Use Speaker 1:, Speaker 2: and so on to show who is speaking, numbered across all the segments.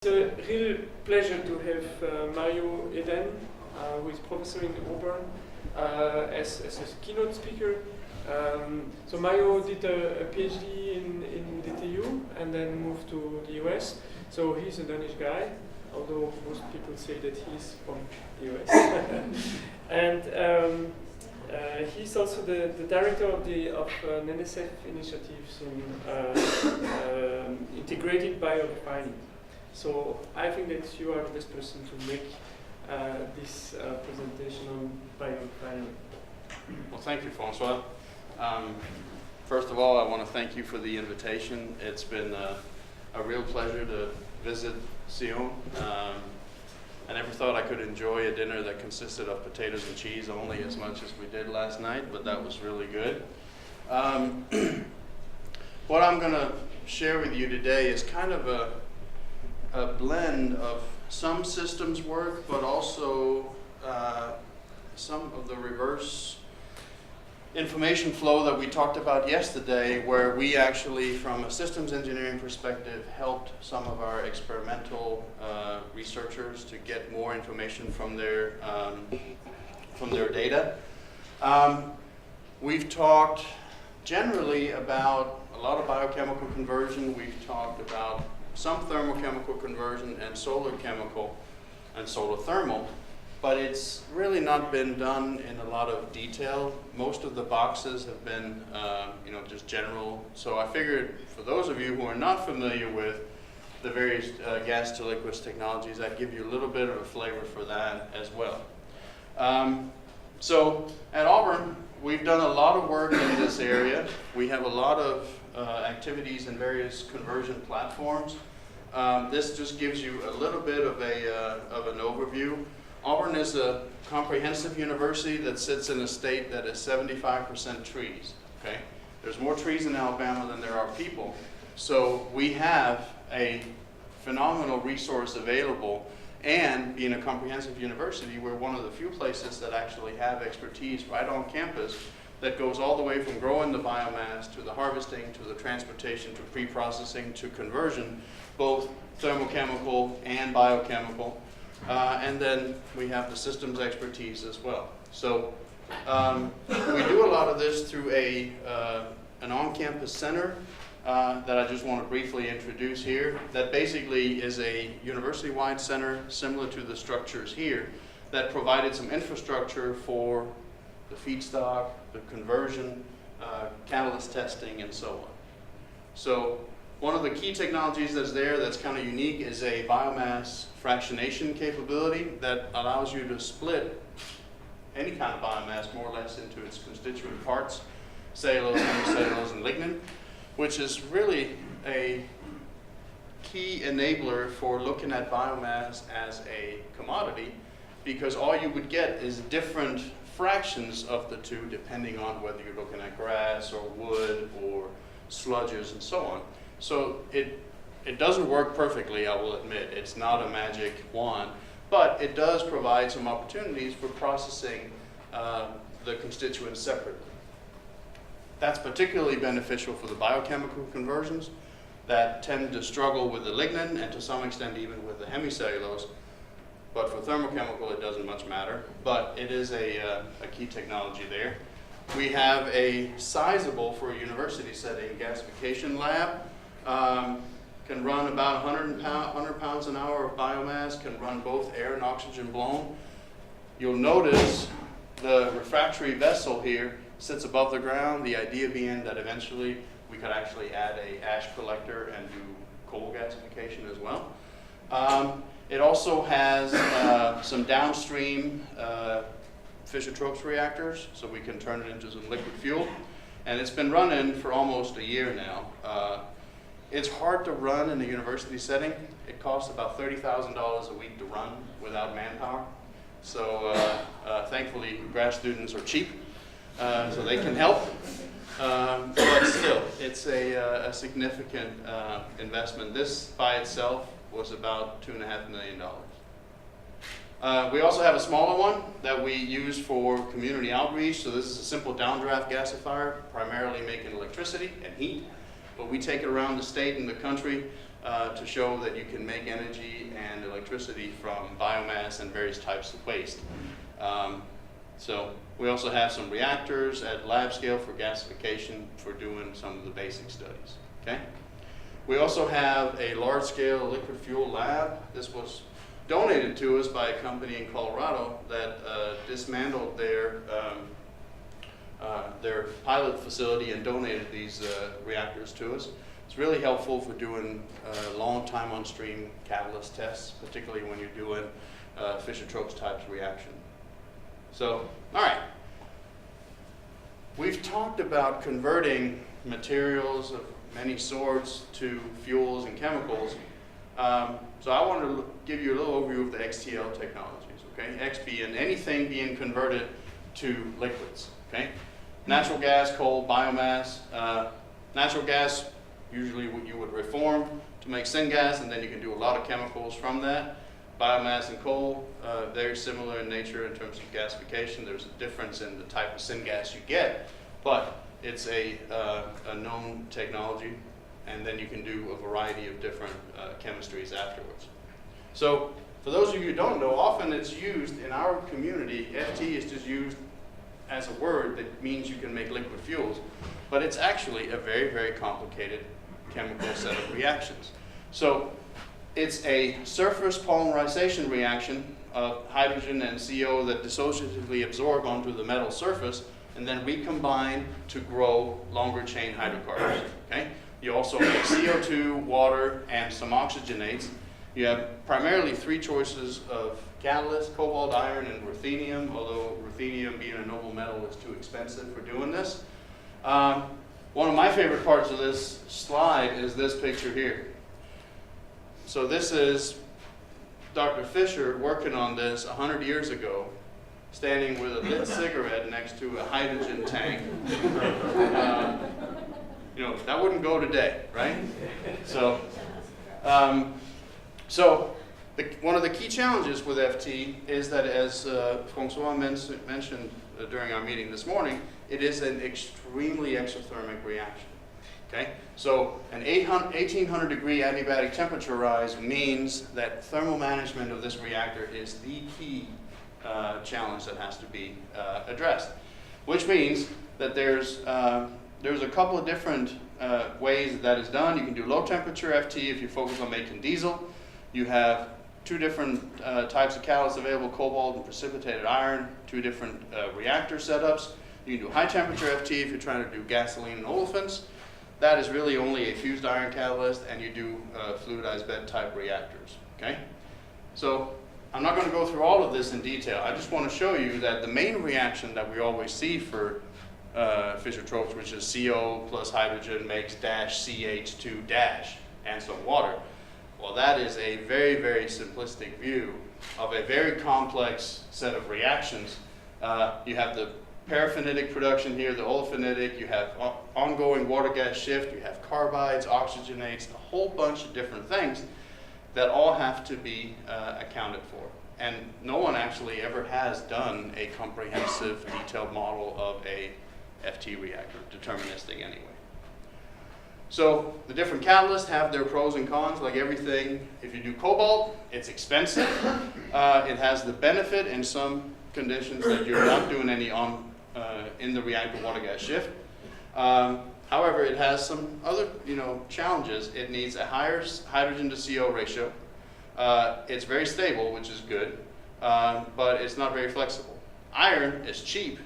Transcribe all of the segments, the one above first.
Speaker 1: It's a real pleasure to have Mario Eden, who is professor in Auburn, as a keynote speaker. So Mario did a PhD in DTU and then moved to the US. So he's a Danish guy, although most people say that he's from the US. And he's also the director of an NSF initiatives in integrated biorefining. So I think that you are the best person to make this presentation on biorefining.
Speaker 2: Well, thank you, Francois. First of all, I want to thank you for the invitation. It's been a real pleasure to visit Sion. I never thought I could enjoy a dinner that consisted of potatoes and cheese only as much as we did last night, but that was really good. What I'm going to share with you today is kind of a blend of some systems work, but also some of the reverse information flow that we talked about yesterday, where we actually, from a systems engineering perspective, helped some of our experimental researchers to get more information from their data. We've talked generally about a lot of biochemical conversion. We've talked about some thermochemical conversion and solar chemical and solar thermal. But it's really not been done in a lot of detail. Most of the boxes have been, just general. So I figured for those of you who are not familiar with the various gas to liquids technologies, I'd give you a little bit of a flavor for that as well. So at Auburn, we've done a lot of work in this area. We have a lot of activities in various conversion platforms. This just gives you a little bit of an overview. Auburn is a comprehensive university that sits in a state that is 75% trees. Okay? There's more trees in Alabama than there are people. So we have a phenomenal resource available, and being a comprehensive university, we're one of the few places that actually have expertise right on campus that goes all the way from growing the biomass to the harvesting to the transportation to pre-processing to conversion, both thermochemical and biochemical. And then we have the systems expertise as well. So we do a lot of this through an on-campus center that I just want to briefly introduce here. That basically is a university-wide center similar to the structures here that provided some infrastructure for the feedstock, the conversion, catalyst testing, and so on. So one of the key technologies that's there that's kind of unique is a biomass fractionation capability that allows you to split any kind of biomass more or less into its constituent parts, cellulose, hemicellulose, and lignin, which is really a key enabler for looking at biomass as a commodity, because all you would get is different fractions of the two depending on whether you're looking at grass or wood or sludges and so on. So it doesn't work perfectly, I will admit. It's not a magic wand, but it does provide some opportunities for processing the constituents separately. That's particularly beneficial for the biochemical conversions that tend to struggle with the lignin and to some extent even with the hemicellulose. But for thermochemical, it doesn't much matter, but it is a key technology there. We have a sizable, for a university setting, gasification lab. Can run about 100 pounds an hour of biomass, can run both air and oxygen blown. You'll notice the refractory vessel here sits above the ground, the idea being that eventually we could actually add a ash collector and do coal gasification as well. It also has some downstream Fischer-Tropsch reactors, so we can turn it into some liquid fuel. And it's been running for almost a year now. It's hard to run in a university setting. It costs about $30,000 a week to run without manpower. So thankfully, grad students are cheap, so they can help. But still, it's a significant investment. This by itself was about $2.5 million. We also have a smaller one that we use for community outreach. So this is a simple downdraft gasifier, primarily making electricity and heat. But we take it around the state and the country to show that you can make energy and electricity from biomass and various types of waste. So we also have some reactors at lab scale for gasification for doing some of the basic studies. Okay? We also have a large-scale liquid fuel lab. This was donated to us by a company in Colorado that dismantled their pilot facility and donated these reactors to us. It's really helpful for doing long time on stream catalyst tests, particularly when you're doing Fischer-Tropsch types reaction. So, all right. We've talked about converting materials of many sorts to fuels and chemicals. So I want to give you a little overview of the XTL technologies, okay? X being anything being converted to liquids, okay? Natural gas, coal, biomass. Natural gas, usually what you would reform to make syngas, and then you can do a lot of chemicals from that. Biomass and coal, very similar in nature in terms of gasification. There's a difference in the type of syngas you get, but it's a known technology, and then you can do a variety of different chemistries afterwards. So for those of you who don't know, often it's used in our community, FT is just used as a word that means you can make liquid fuels, but it's actually a very, very complicated chemical set of reactions. So it's a surface polymerization reaction of hydrogen and CO that dissociatively absorb onto the metal surface and then recombine to grow longer chain hydrocarbons. Okay? You also have CO2, water, and some oxygenates. You have primarily three choices of catalyst: cobalt, iron, and ruthenium, although ruthenium being a noble metal is too expensive for doing this. One of my favorite parts of this slide is this picture here. So this is Dr. Fischer working on this 100 years ago, standing with a lit cigarette next to a hydrogen tank. You know, that wouldn't go today, right? So, one of the key challenges with FT is that, as Francois mentioned during our meeting this morning, it is an extremely exothermic reaction. Okay? So an 1800 degree adiabatic temperature rise means that thermal management of this reactor is the key challenge that has to be addressed, which means that there's a couple of different ways that is done. You can do low temperature FT if you focus on making diesel. You have two different types of catalysts available: cobalt and precipitated iron, two different reactor setups. You can do high temperature FT if you're trying to do gasoline and olefins. That is really only a fused iron catalyst, and you do fluidized bed type reactors. Okay? So I'm not going to go through all of this in detail. I just want to show you that the main reaction that we always see for Fischer-Tropsch, which is CO plus hydrogen makes dash CH2 dash and some water. Well, that is a very, very simplistic view of a very complex set of reactions. You have the paraffinitic production here, the olefinitic, you have ongoing water gas shift, you have carbides, oxygenates, a whole bunch of different things that all have to be accounted for. And no one actually ever has done a comprehensive, detailed model of a FT reactor, deterministic anyway. So the different catalysts have their pros and cons, like everything. If you do cobalt, it's expensive. It has the benefit in some conditions that you're not doing any in the reactor water gas shift. However, it has some other challenges. It needs a higher hydrogen to CO ratio. It's very stable, which is good, but it's not very flexible. Iron is cheap,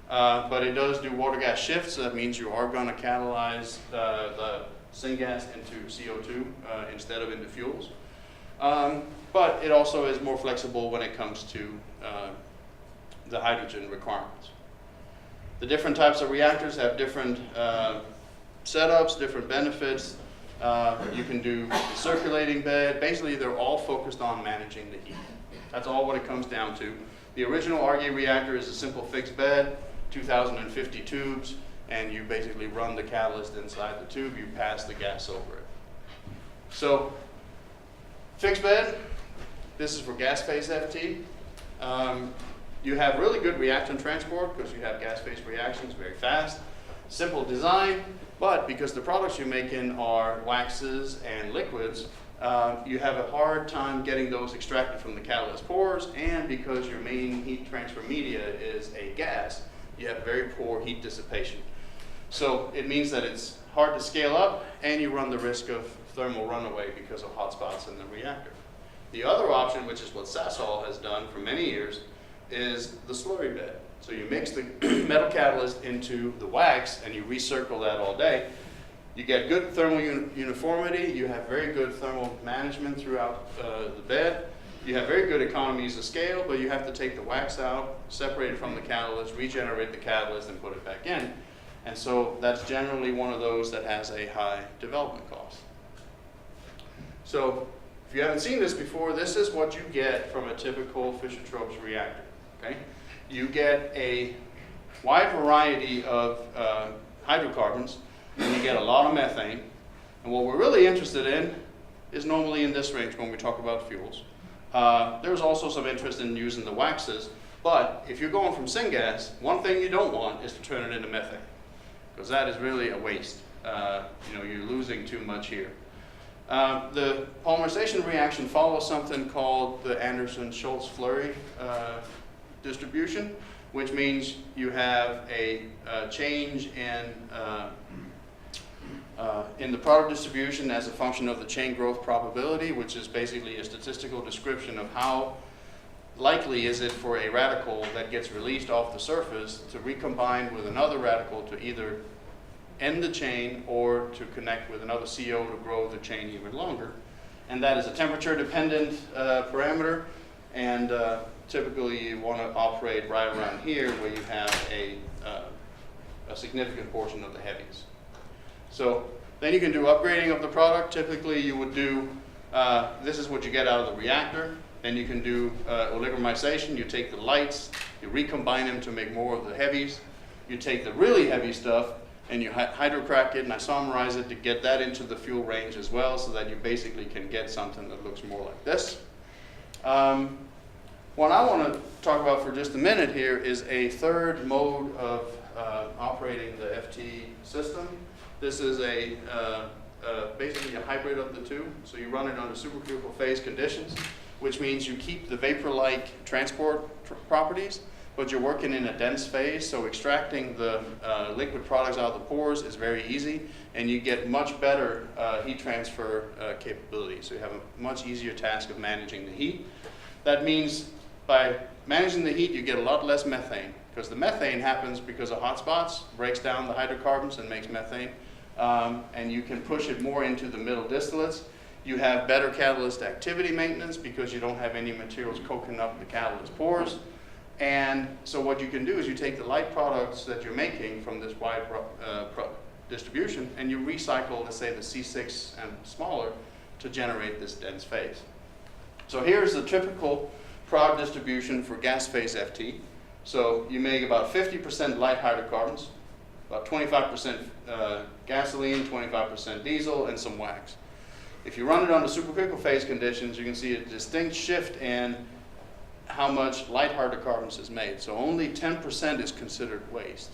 Speaker 2: but it does do water gas shifts, so that means you are going to catalyze the syngas into CO2 instead of into fuels. But it also is more flexible when it comes to the hydrogen requirements. The different types of reactors have different setups, different benefits. You can do circulating bed. Basically, they're all focused on managing the heat. That's all what it comes down to. The original RG reactor is a simple fixed bed, 2,050 tubes, and you basically run the catalyst inside the tube. You pass the gas over it. So, fixed bed, this is for gas phase FT. You have really good reactant transport because you have gas phase reactions very fast. Simple design, but because the products you're making are waxes and liquids, you have a hard time getting those extracted from the catalyst pores, and because your main heat transfer media is a gas, you have very poor heat dissipation. So it means that it's hard to scale up, and you run the risk of thermal runaway because of hot spots in the reactor. The other option, which is what Sasol has done for many years, is the slurry bed. So you mix the metal catalyst into the wax, and you recircle that all day. You get good thermal uniformity, you have very good thermal management throughout the bed. You have very good economies of scale, but you have to take the wax out, separate it from the catalyst, regenerate the catalyst, and put it back in. And so that's generally one of those that has a high development cost. So if you haven't seen this before, this is what you get from a typical Fischer-Tropsch reactor. Okay? You get a wide variety of hydrocarbons, and you get a lot of methane. And what we're really interested in is normally in this range when we talk about fuels. There's also some interest in using the waxes, but if you're going from syngas, one thing you don't want is to turn it into methane, because that is really a waste. You're losing too much here. The polymerization reaction follows something called the Anderson-Schultz flurry distribution, which means you have a change in the product distribution as a function of the chain growth probability, which is basically a statistical description of how likely is it for a radical that gets released off the surface to recombine with another radical to either end the chain or to connect with another CO to grow the chain even longer. And that is a temperature dependent parameter, and typically you want to operate right around here where you have a significant portion of the heavies. So then you can do upgrading of the product. Typically you would do, this is what you get out of the reactor. Then you can do oligomerization. You take the lights, you recombine them to make more of the heavies. You take the really heavy stuff and you hydrocrack it and isomerize it to get that into the fuel range as well, so that you basically can get something that looks more like this. What I want to talk about for just a minute here is a third mode of operating the FT system. This is basically a hybrid of the two. So you run it under supercritical phase conditions, which means you keep the vapor-like transport properties, but you're working in a dense phase, so extracting the liquid products out of the pores is very easy, and you get much better heat transfer capability. So you have a much easier task of managing the heat. That means by managing the heat, you get a lot less methane, because the methane happens because of hot spots, breaks down the hydrocarbons and makes methane, and you can push it more into the middle distillates. You have better catalyst activity maintenance because you don't have any materials coking up the catalyst pores. And so what you can do is you take the light products that you're making from this wide distribution, and you recycle, let's say, the C6 and smaller to generate this dense phase. So here's the typical product distribution for gas phase FT. So you make about 50% light hydrocarbons, about 25% gasoline, 25% diesel, and some wax. If you run it under supercritical phase conditions, you can see a distinct shift in how much light hydrocarbons is made. So only 10% is considered waste.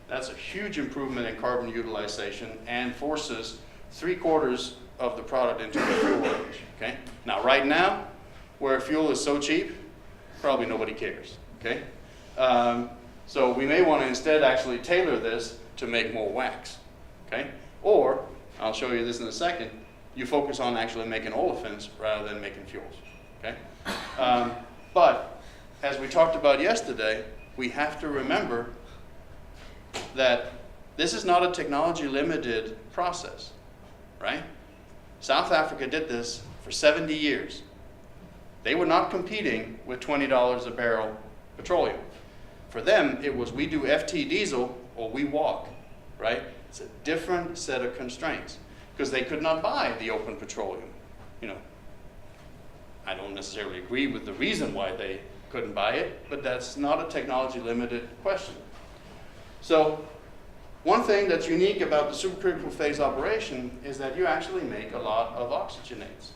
Speaker 2: That's a huge improvement in carbon utilization and forces 3/4 of the product into the fuel range. Okay? Now, right now, where fuel is so cheap, probably nobody cares. Okay? So we may want to instead actually tailor this to make more wax. Okay? Or, I'll show you this in a second, you focus on actually making olefins rather than making fuels. Okay? But as we talked about yesterday, we have to remember that this is not a technology limited process, right? South Africa did this for 70 years. They were not competing with $20 a barrel petroleum. For them, it was we do FT diesel or we walk, right? It's a different set of constraints because they could not buy the open petroleum. You know, I don't necessarily agree with the reason why they couldn't buy it, but that's not a technology limited question. So one thing that's unique about the supercritical phase operation is that you actually make a lot of oxygenates.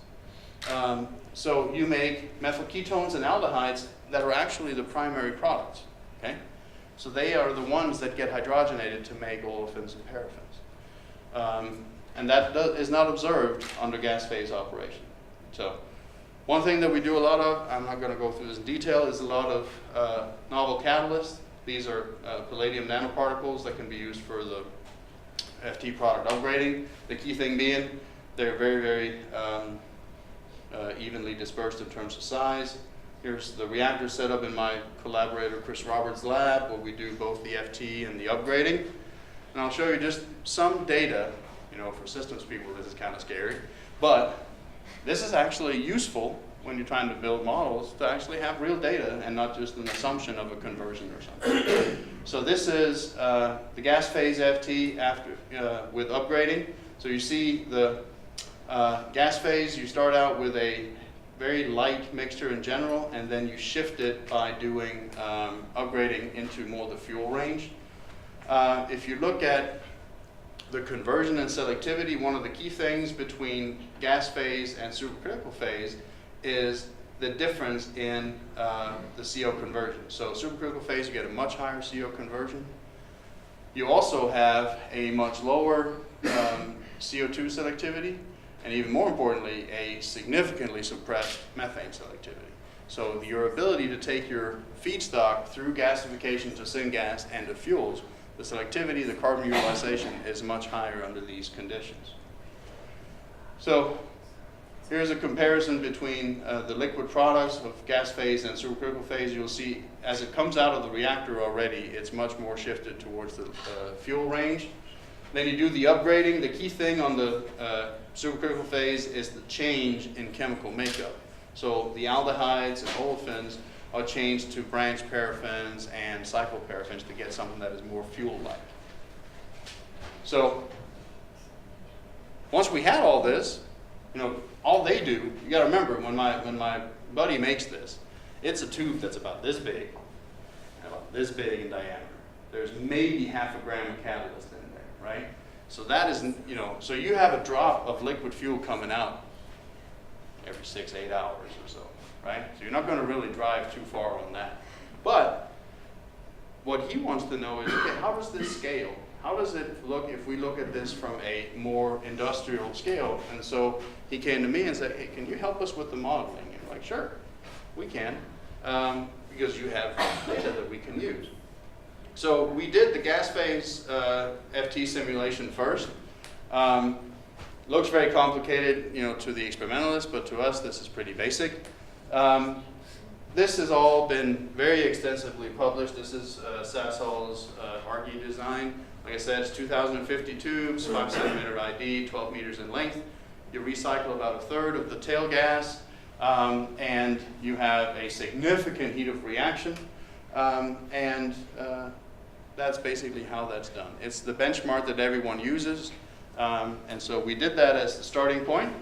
Speaker 2: So you make methyl ketones and aldehydes that are actually the primary products. Okay? So they are the ones that get hydrogenated to make olefins and paraffins. And that is not observed under gas phase operation. So one thing that we do a lot of, I'm not going to go through this in detail, is a lot of novel catalysts. These are palladium nanoparticles that can be used for the FT product upgrading. The key thing being they're very, very evenly dispersed in terms of size. Here's the reactor setup in my collaborator Chris Roberts' lab, where we do both the FT and the upgrading. And I'll show you just some data. You know, for systems people, this is kind of scary, but this is actually useful when you're trying to build models to actually have real data and not just an assumption of a conversion or something. So this is the gas phase FT after with upgrading. So you see the gas phase, you start out with a very light mixture in general, and then you shift it by doing upgrading into more the fuel range. If you look at the conversion and selectivity, one of the key things between gas phase and supercritical phase is the difference in the CO conversion. So supercritical phase, you get a much higher CO conversion. You also have a much lower CO2 selectivity, and even more importantly, a significantly suppressed methane selectivity. So your ability to take your feedstock through gasification to syngas and to fuels, the selectivity, the carbon utilization is much higher under these conditions. So here's a comparison between the liquid products of gas phase and supercritical phase. You'll see as it comes out of the reactor already, it's much more shifted towards the fuel range. Then you do the upgrading. The key thing on the supercritical phase is the change in chemical makeup. So the aldehydes and olefins are changed to branch paraffins and cycloparaffins to get something that is more fuel-like. So once we had all this, you know, all they do, you got to remember, when my buddy makes this, it's a tube that's about this big, and about this big in diameter. There's maybe half a gram of catalyst in there, right? So that is, you know, so you have a drop of liquid fuel coming out every 6-8 hours or so, right? So you're not going to really drive too far on that. But what he wants to know is, okay, how does this scale? How does it look if we look at this from a more industrial scale? And so he came to me and said, hey, can you help us with the modeling? And I'm like, sure, we can, because you have data that we can use. So we did the gas phase FT simulation first. Looks very complicated, you know, to the experimentalist, but to us this is pretty basic. This has all been very extensively published. This is Sassol's ARGI design. Like I said, it's 2,050 tubes, 5 centimeter ID, 12 meters in length. You recycle about 1/3 of the tail gas, and you have a significant heat of reaction. That's basically how that's done. It's the benchmark that everyone uses. And so we did that as the starting point.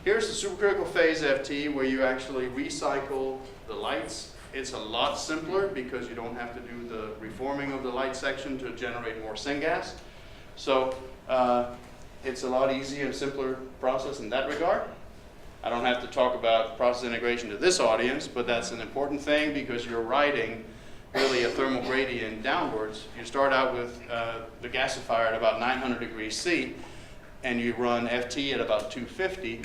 Speaker 2: Here's the supercritical phase FT, where you actually recycle the lights. It's a lot simpler because you don't have to do the reforming of the light section to generate more syngas. So it's a lot easier and simpler process in that regard. I don't have to talk about process integration to this audience, but that's an important thing because you're writing really a thermal gradient downwards. You start out with the gasifier at about 900 degrees C, and you run FT at about 250,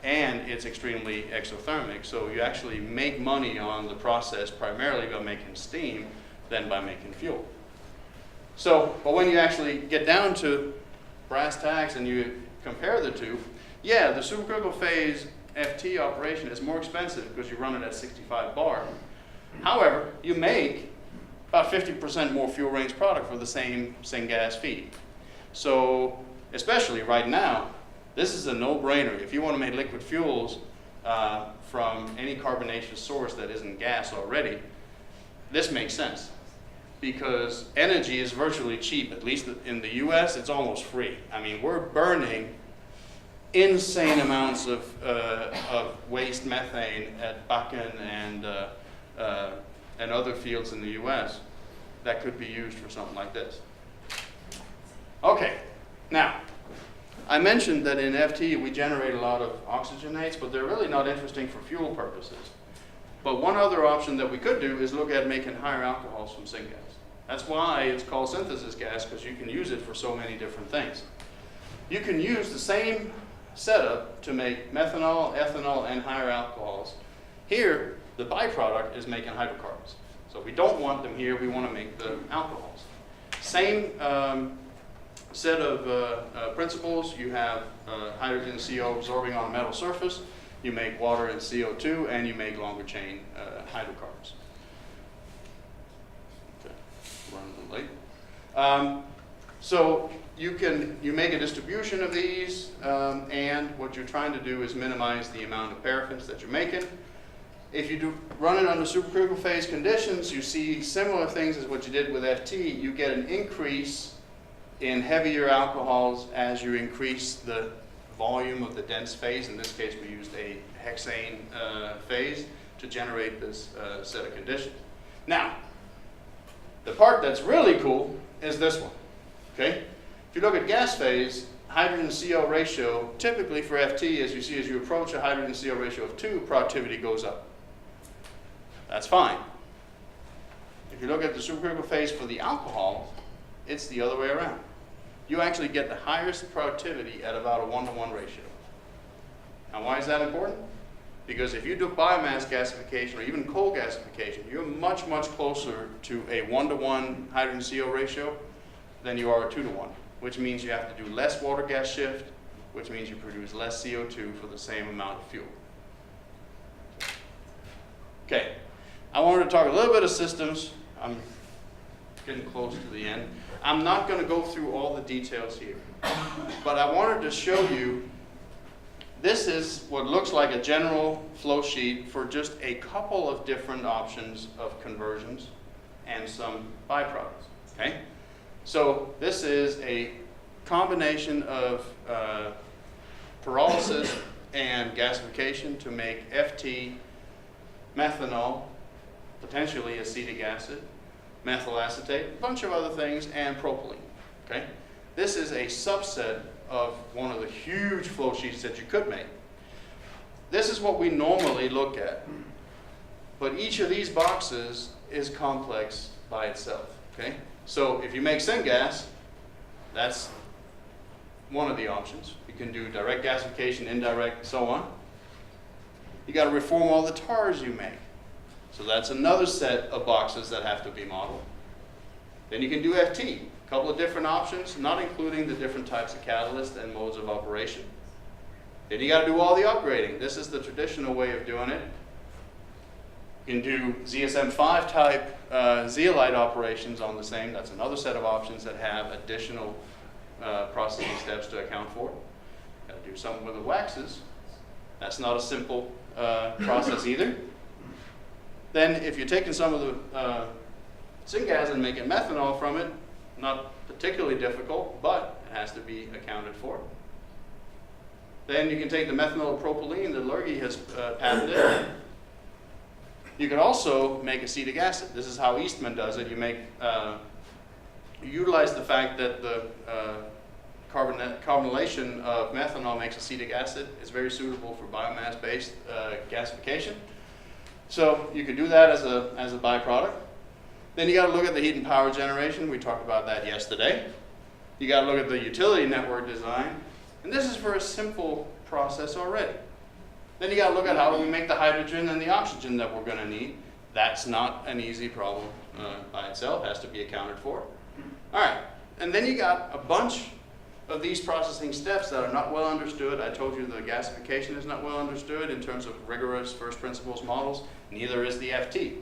Speaker 2: and it's extremely exothermic. So you actually make money on the process primarily by making steam than by making fuel. So, but when you actually get down to brass tacks and you compare the two, yeah, the supercritical phase FT operation is more expensive because you run it at 65 bar. However, you make about 50% more fuel range product for the same syngas feed. So, especially right now, this is a no-brainer. If you want to make liquid fuels from any carbonaceous source that isn't gas already, this makes sense because energy is virtually cheap. At least in the US, it's almost free. I mean, we're burning insane amounts of waste methane at Bakken and other fields in the US that could be used for something like this. Okay, now, I mentioned that in FT we generate a lot of oxygenates, but they're really not interesting for fuel purposes. But one other option that we could do is look at making higher alcohols from syngas. That's why it's called synthesis gas, because you can use it for so many different things. You can use the same setup to make methanol, ethanol, and higher alcohols. Here, the byproduct is making hydrocarbons. So we don't want them here, we want to make the alcohols. Same set of principles. You have hydrogen and CO absorbing on a metal surface. You make water and CO2, and you make longer chain hydrocarbons. Okay, running a little late. So you make a distribution of these, and what you're trying to do is minimize the amount of paraffins that you're making. If you run it under supercritical phase conditions, you see similar things as what you did with FT. You get an increase in heavier alcohols as you increase the volume of the dense phase. In this case, we used a hexane phase to generate this set of conditions. Now, the part that's really cool is this one. Okay? If you look at gas phase, hydrogen-CO ratio, typically for FT, as you see, as you approach a hydrogen-CO ratio of 2, productivity goes up. That's fine. If you look at the supercritical phase for the alcohol, it's the other way around. You actually get the highest productivity at about a 1-to-1 ratio. Now, why is that important? Because if you do biomass gasification or even coal gasification, you're much, much closer to a 1-to-1 hydrogen-CO ratio than you are a 2-to-1, which means you have to do less water gas shift, which means you produce less CO2 for the same amount of fuel. Okay, I wanted to talk a little bit of systems. I'm getting close to the end. I'm not going to go through all the details here, but I wanted to show you, this is what looks like a general flow sheet for just a couple of different options of conversions and some byproducts. Okay? So this is a combination of pyrolysis and gasification to make FT, methanol, potentially acetic acid, methyl acetate, a bunch of other things, and propylene. Okay? This is a subset of one of the huge flow sheets that you could make. This is what we normally look at, but each of these boxes is complex by itself. Okay? So if you make syngas, that's one of the options. You can do direct gasification, indirect, so on. You got to reform all the tars you make. So that's another set of boxes that have to be modeled. Then you can do FT, a couple of different options, not including the different types of catalysts and modes of operation. Then you got to do all the upgrading. This is the traditional way of doing it. You can do ZSM5 type zeolite operations on the same. That's another set of options that have additional processing steps to account for. Got to do something with the waxes. That's not a simple process either. Then if you're taking some of the syngas and making methanol from it, not particularly difficult, but it has to be accounted for. Then you can take the methanol propylene that Lurgi has patented. You can also make acetic acid. This is how Eastman does it. You utilize the fact that the carbonylation of methanol makes acetic acid. It's very suitable for biomass-based gasification. So you could do that as a byproduct. Then you got to look at the heat and power generation. We talked about that yesterday. You got to look at the utility network design. And this is for a simple process already. Then you got to look at how do we make the hydrogen and the oxygen that we're going to need. That's not an easy problem by itself. It has to be accounted for. All right. And then you got a bunch of these processing steps that are not well understood. I told you the gasification is not well understood in terms of rigorous first principles models. Neither is the FT.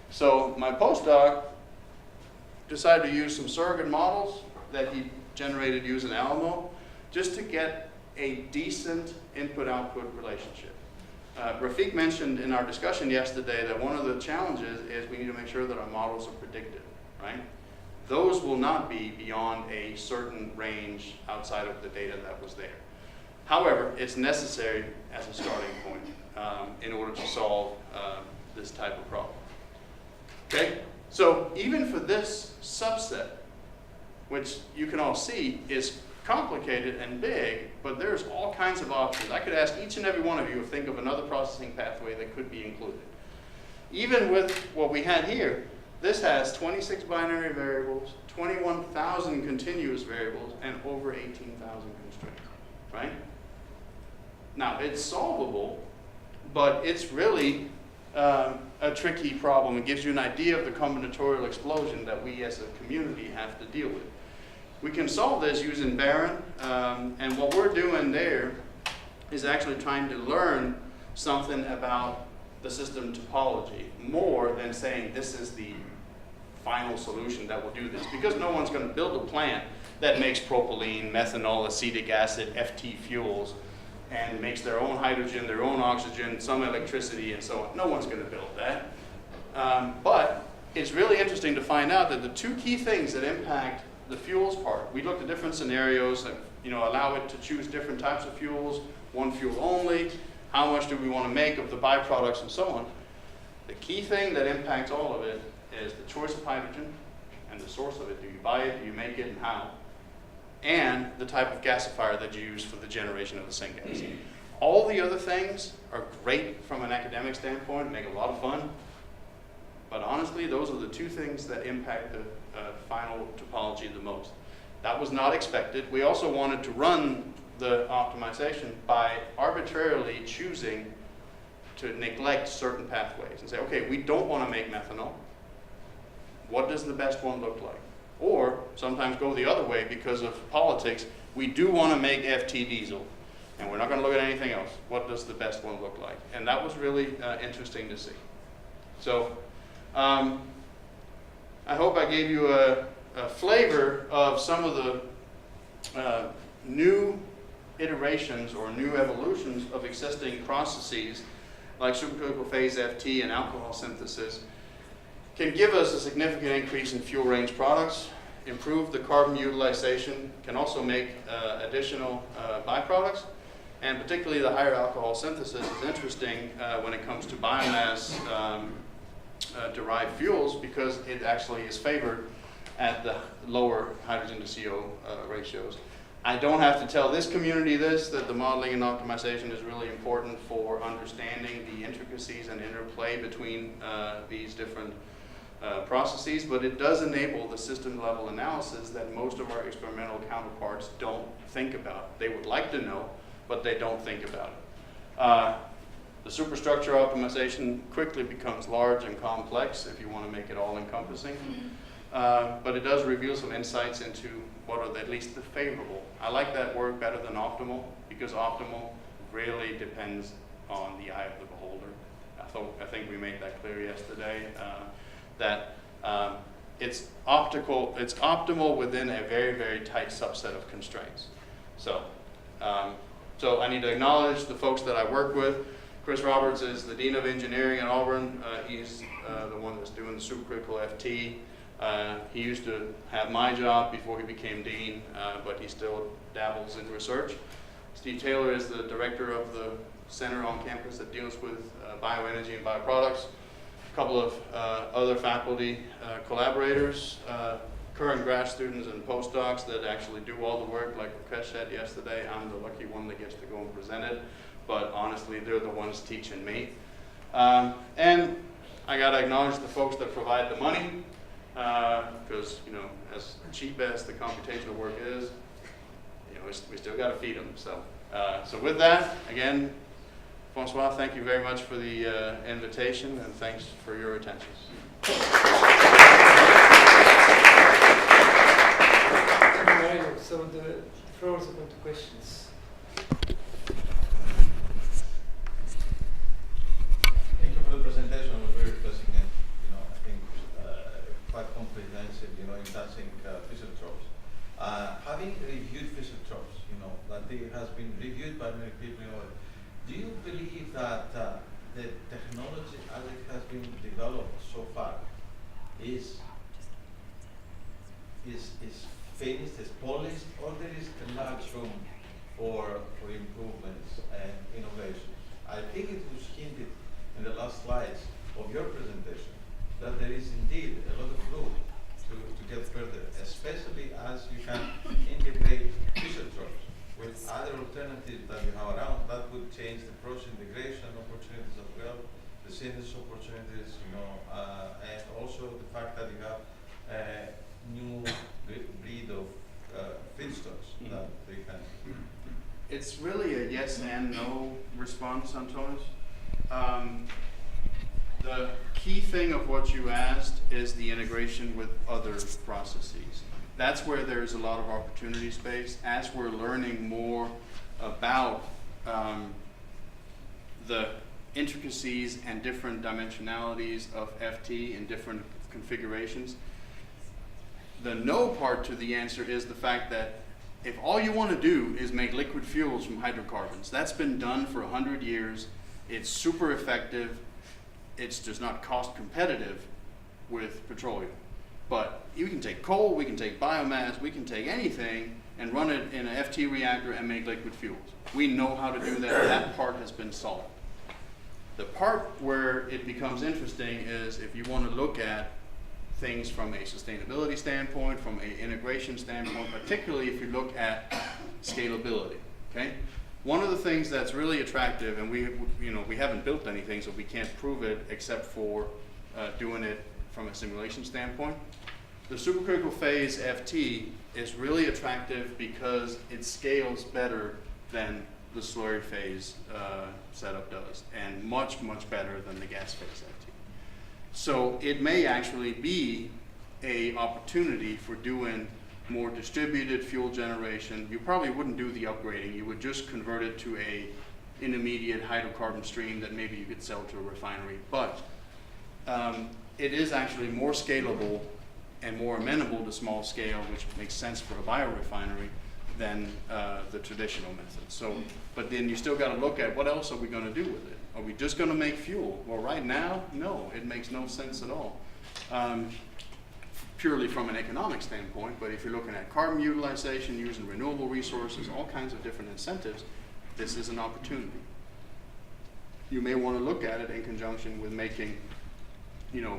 Speaker 2: So my postdoc decided to use some surrogate models that he generated using ALAMO just to get a decent input-output relationship. Rafiq mentioned in our discussion yesterday that one of the challenges is we need to make sure that our models are predictive, right? Those will not be beyond a certain range outside of the data that was there. However, it's necessary as a starting point in order to solve this type of problem. Okay, so even for this subset, which you can all see is complicated and big, but there's all kinds of options. I could ask each and every one of you to think of another processing pathway that could be included. Even with what we had here, This has 26 binary variables, 21,000 continuous variables, and over 18,000 constraints, right? Now, it's solvable, but it's really a tricky problem. It gives you an idea of the combinatorial explosion that we as a community have to deal with. We can solve this using Baron, and what we're doing there is actually trying to learn something about the system topology more than saying this is the final solution that will do this, because no one's going to build a plant that makes propylene, methanol, acetic acid, FT fuels, and makes their own hydrogen, their own oxygen, some electricity, and so on. No one's going to build that. But it's really interesting to find out that the two key things that impact the fuels part, we looked at different scenarios that allow it to choose different types of fuels, one fuel only, how much do we want to make of the byproducts, and so on. The key thing that impacts all of it is the choice of hydrogen and the source of it. Do you buy it, do you make it, and how? And the type of gasifier that you use for the generation of the syngas. All the other things are great from an academic standpoint, make a lot of fun, but honestly, those are the two things that impact the final topology the most. That was not expected. We also wanted to run the optimization by arbitrarily choosing to neglect certain pathways and say, okay, we don't want to make methanol. What does the best one look like? Or sometimes go the other way because of politics. We do want to make FT diesel, and we're not going to look at anything else. What does the best one look like? And that was really interesting to see. So I hope I gave you a flavor of some of the new iterations or new evolutions of existing processes like supercritical phase FT and alcohol synthesis can give us a significant increase in fuel range products, improve the carbon utilization, can also make additional byproducts, and particularly the higher alcohol synthesis is interesting when it comes to biomass derived fuels, because it actually is favored at the lower hydrogen to CO ratios. I don't have to tell this community that the modeling and optimization is really important for understanding the intricacies and interplay between these different processes, but it does enable the system level analysis that most of our experimental counterparts don't think about. They would like to know, but they don't think about it. The superstructure optimization quickly becomes large and complex if you want to make it all encompassing, but it does reveal some insights into what are at least the favorable. I like that word better than optimal, because optimal really depends on the eye of the beholder. I think we made that clear yesterday, that it's optimal within a very, very tight subset of constraints. So I need to acknowledge the folks that I work with. Chris Roberts is the Dean of Engineering at Auburn. He's the one that's doing the supercritical FT. He used to have my job before he became Dean, but he still dabbles in research. Steve Taylor is the director of the center on campus that deals with bioenergy and bioproducts. A couple of other faculty collaborators, current grad students and postdocs that actually do all the work, like Rakesh said yesterday. I'm the lucky one that gets to go and present it, but honestly, they're the ones teaching me. And I gotta acknowledge the folks that provide the money, because as cheap as the computational work is, we still gotta feed them. So with that, again, Francois, thank you very much for the invitation, and thanks for your attention.
Speaker 1: Thank you, Mario. So the floor is open to questions.
Speaker 3: Thank you for the presentation. It was very interesting and I think quite comprehensive. In touching Fischer-Tropsch. Having reviewed Fischer-Tropsch, that it has been reviewed by many people. Do you believe that the technology as it has been developed so far is finished, is polished, or there is a large room for improvements and innovation? I think it was hinted in the last slides of your presentation that there is indeed a lot of room to get further, especially as you can integrate Fischer-Tropsch with other alternatives that you have around. That would change the process integration opportunities as well, the synthesis opportunities, you know, and also the fact that you have a new breed of feedstocks that they can.
Speaker 2: It's really a yes and no response, Antonis. The key thing of what you asked is the integration with other processes. That's where there's a lot of opportunity space. As we're learning more about the intricacies and different dimensionalities of FT in different configurations, the no part to the answer is the fact that if all you want to do is make liquid fuels from hydrocarbons, that's been done for 100 years. It's super effective. It's just not cost competitive with petroleum. But you can take coal, we can take biomass, we can take anything and run it in an FT reactor and make liquid fuels. We know how to do that. That part has been solved. The part where it becomes interesting is if you want to look at things from a sustainability standpoint, from an integration standpoint, particularly if you look at scalability, okay? One of the things that's really attractive, and we haven't built anything, so we can't prove it except for doing it from a simulation standpoint. The supercritical phase FT is really attractive because it scales better than the slurry phase setup does, and much, much better than the gas phase FT. So it may actually be an opportunity for doing more distributed fuel generation. You probably wouldn't do the upgrading. You would just convert it to a intermediate hydrocarbon stream that maybe you could sell to a refinery. But it is actually more scalable and more amenable to small scale, which makes sense for a biorefinery, than the traditional method. So, but then you still got to look at what else are we going to do with it? Are we just going to make fuel? Well, right now, no, it makes no sense at all. Purely from an economic standpoint, but if you're looking at carbon utilization, using renewable resources, all kinds of different incentives, this is an opportunity. You may want to look at it in conjunction with making,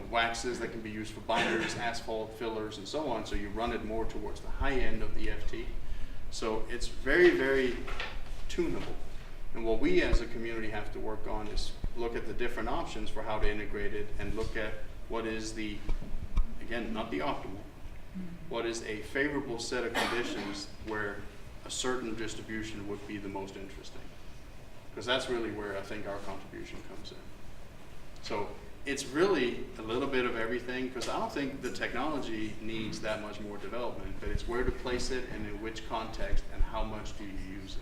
Speaker 2: waxes that can be used for binders, asphalt, fillers, and so on, so you run it more towards the high end of the FT. So it's very, very tunable. And what we as a community have to work on is look at the different options for how to integrate it and look at what is the, again, not the optimal, what is a favorable set of conditions where a certain distribution would be the most interesting. Because that's really where I think our contribution comes in. So it's really a little bit of everything, because I don't think the technology needs that much more development, but it's where to place it and in which context and how much do you use it.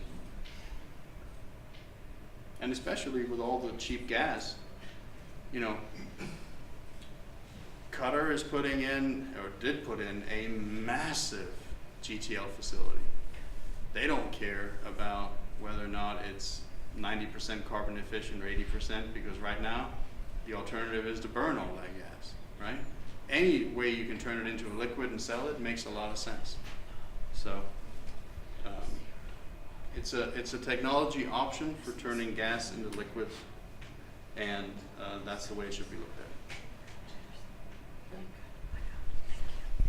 Speaker 2: And especially with all the cheap gas, Qatar is putting in, or did put in, a massive GTL facility. They don't care about whether or not it's 90% carbon efficient or 80%, because right now, the alternative is to burn all that gas, right? Any way you can turn it into a liquid and sell it makes a lot of sense. So it's a technology option for turning gas into liquids, and that's the way it should be looked at.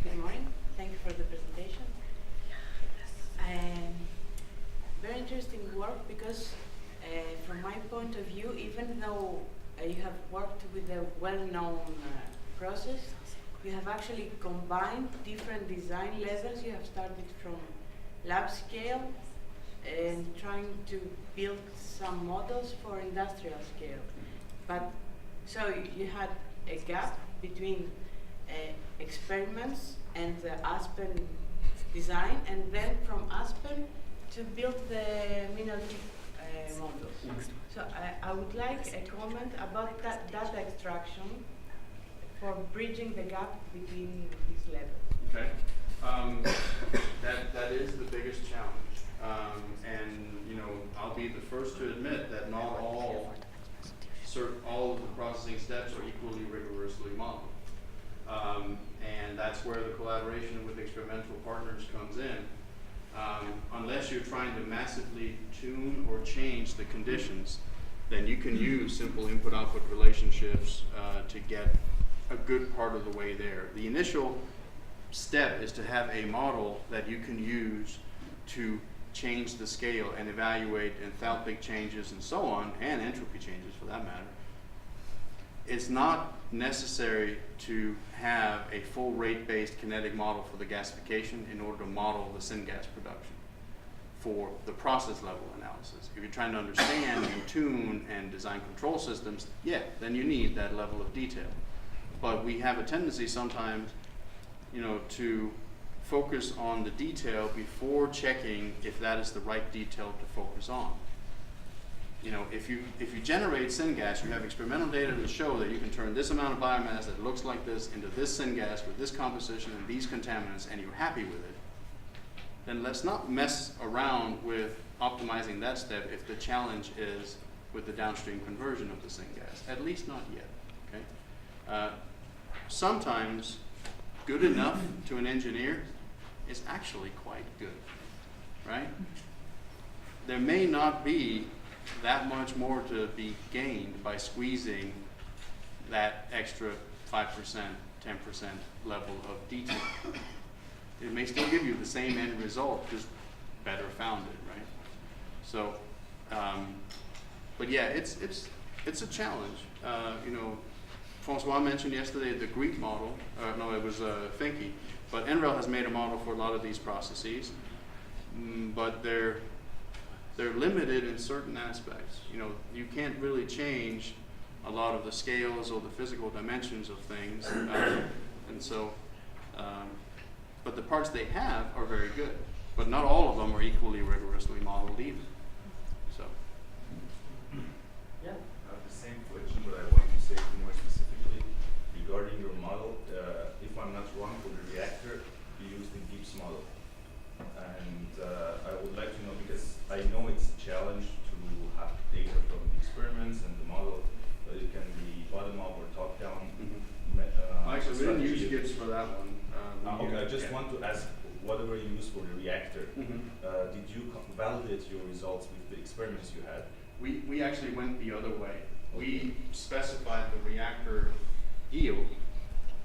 Speaker 4: Good morning. Thank you for the presentation. Very interesting work, because from my point of view, even though you have worked with a well-known process, you have actually combined different design levels. You have started from lab scale and trying to build some models for industrial scale. But so you had a gap between experiments and the Aspen design, and then from Aspen to build the mineral chip models. So I would like a comment about that data extraction for bridging the gap between these levels.
Speaker 2: Okay. That is the biggest challenge. And I'll be the first to admit that not all of the processing steps are equally rigorously modeled. And that's where the collaboration with experimental partners comes in. Unless you're trying to massively tune or change the conditions, then you can use simple input-output relationships to get a good part of the way there. The initial step is to have a model that you can use to change the scale and evaluate enthalpic changes and so on, and entropy changes for that matter, it's not necessary to have a full rate-based kinetic model for the gasification in order to model the syngas production for the process level analysis. If you're trying to understand and tune and design control systems, yeah, then you need that level of detail. But we have a tendency sometimes, you know, to focus on the detail before checking if that is the right detail to focus on. You know, if you generate syngas, you have experimental data to show that you can turn this amount of biomass that looks like this into this syngas with this composition and these contaminants, and you're happy with it, then let's not mess around with optimizing that step if the challenge is with the downstream conversion of the syngas. At least not yet. Okay? Sometimes good enough to an engineer is actually quite good, right? There may not be that much more to be gained by squeezing that extra 5%, 10% level of detail. It may still give you the same end result, just better founded, right? So, but yeah, it's a challenge. You know, Francois mentioned yesterday the Greek model. No, it was Finke. But NREL has made a model for a lot of these processes, but they're limited in certain aspects. You know, you can't really change a lot of the scales or the physical dimensions of things, and so. But the parts they have are very good, but not all of them are equally rigorously modeled either. So.
Speaker 1: Yeah.
Speaker 5: The same question, but I want to say more specifically regarding your model. If I'm not wrong, for the reactor, you used the Gibbs model. And I would like to know, because I know it's a challenge to have data from the experiments and the model, but it can be bottom-up or top-down.
Speaker 2: Actually, we didn't use Gibbs for that one.
Speaker 5: Okay, I just want to ask, whatever you use for the reactor, did you validate your results with the experiments you had?
Speaker 2: We actually went the other way. We specified the reactor yield,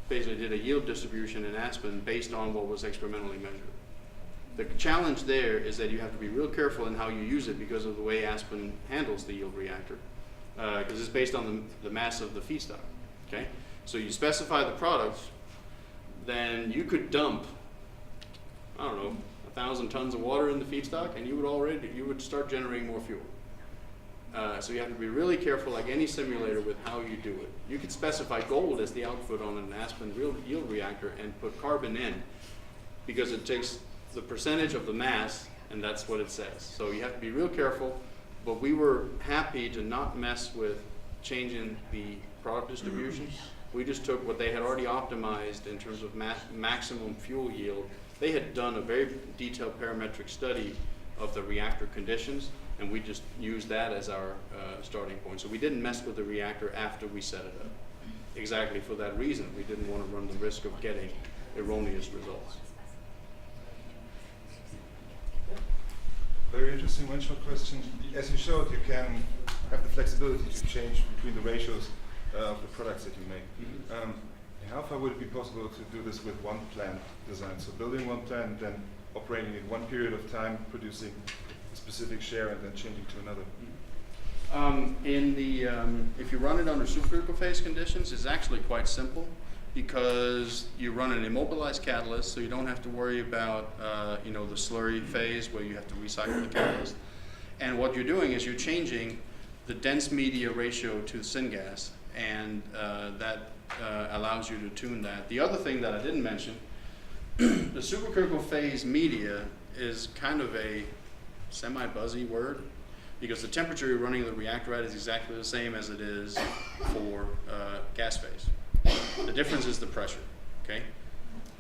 Speaker 2: basically did a yield distribution in Aspen based on what was experimentally measured. The challenge there is that you have to be real careful in how you use it because of the way Aspen handles the yield reactor, because it's based on the mass of the feedstock. Okay, so you specify the products, then you could dump, I don't know, 1,000 tons of water in the feedstock, and you would start generating more fuel. So you have to be really careful, like any simulator, with how you do it. You could specify gold as the output on an Aspen yield reactor and put carbon in, because it takes the percentage of the mass, and that's what it says. So you have to be real careful, but we were happy to not mess with changing the product distribution. We just took what they had already optimized in terms of maximum fuel yield. They had done a very detailed parametric study of the reactor conditions, and we just used that as our starting point. So we didn't mess with the reactor after we set it up. Exactly for that reason. We didn't want to run the risk of getting erroneous results.
Speaker 6: Very interesting one-shot question. As you showed, you can have the flexibility to change between the ratios of the products that you make. How far would it be possible to do this with one plant design? So building one plant, then operating in one period of time, producing a specific share, and then changing to another?
Speaker 2: If you run it under supercritical phase conditions, it's actually quite simple, because you run an immobilized catalyst, so you don't have to worry about the slurry phase where you have to recycle the catalyst. And what you're doing is you're changing the dense media ratio to syngas, and that allows you to tune that. The other thing that I didn't mention, the supercritical phase media is kind of a semi-buzzy word, because the temperature you're running the reactor at is exactly the same as it is for gas phase. The difference is the pressure, okay?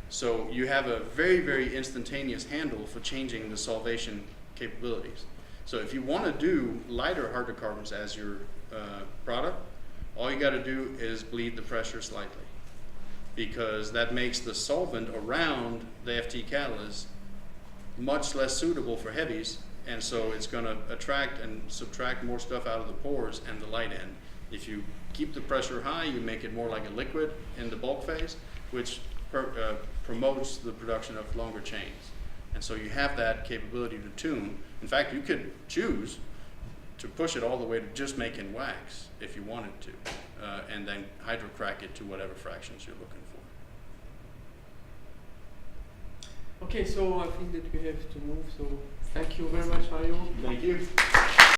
Speaker 2: So you have a very, very instantaneous handle for changing the solvation capabilities. So if you want to do lighter hydrocarbons as your product, all you got to do is bleed the pressure slightly, because that makes the solvent around the FT catalyst much less suitable for heavies, and so it's going to attract and subtract more stuff out of the pores and the light end. If you keep the pressure high, you make it more like a liquid in the bulk phase, which promotes the production of longer chains. And so you have that capability to tune. In fact, you could choose to push it all the way to just making wax if you wanted to, and then hydrocrack it to whatever fractions you're looking for.
Speaker 1: Okay, so I think that we have to move. So thank you very much, Mario.
Speaker 2: Thank you.